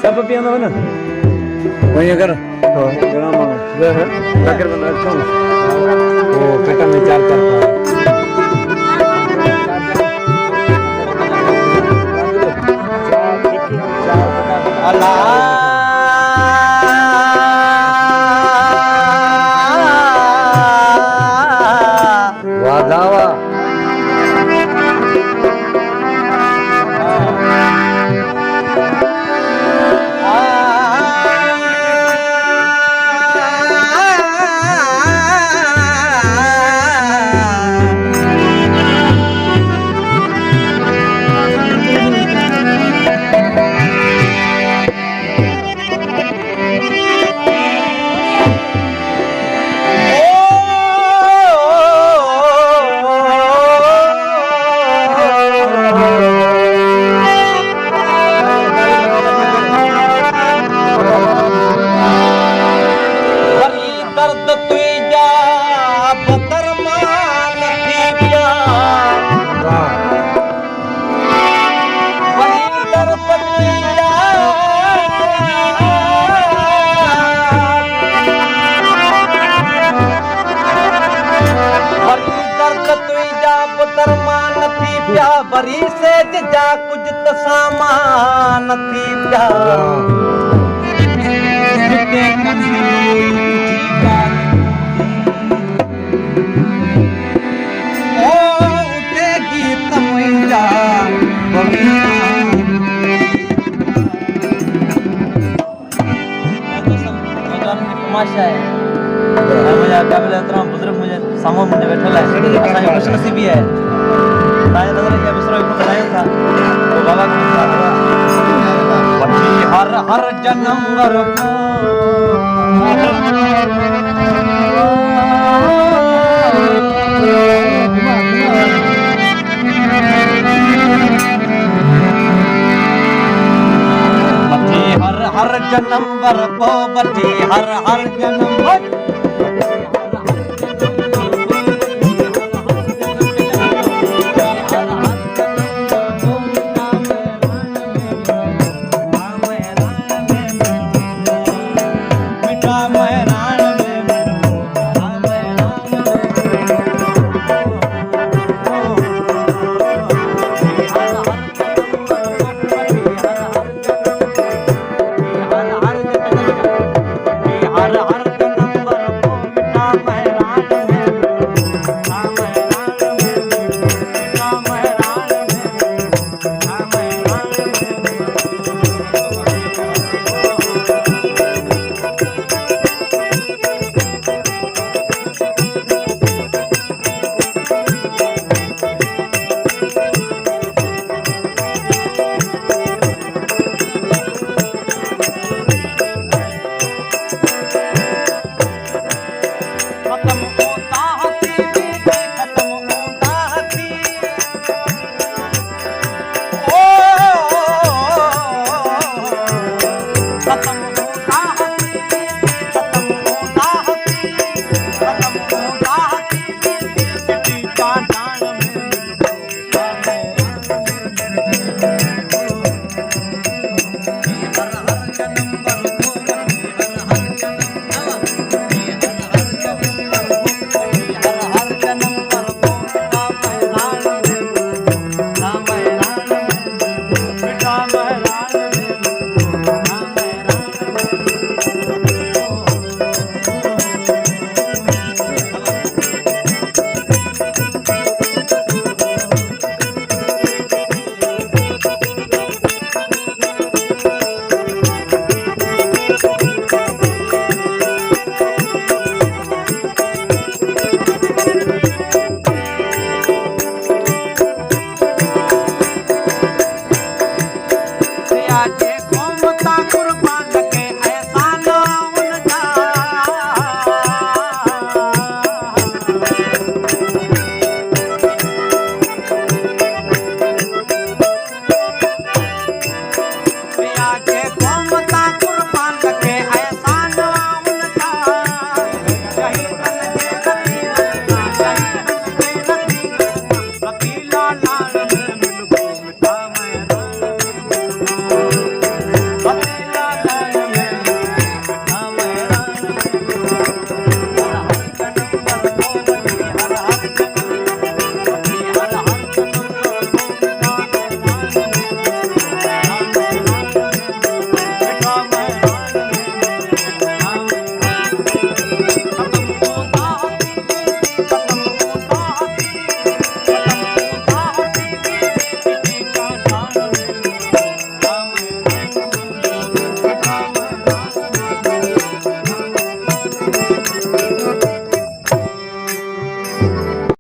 सब पियानो है ना वही अगर अगर बना अच्छा वो पेटा में चार चार वादावा बरी से जा कुछ तो सामान थी प्या ओ उठे गीत मुंजा तमाशा है मुझे क्या बोले इतना बुजुर्ग मुझे सामने मुझे बैठा है असांजो खुश नसीबी है ताया नजर ये बिसरो को बनाया था तो बाबा को बच्ची हर हर जन्म वर बच्ची हर हर जन्म वर को बच्ची हर हर जन्म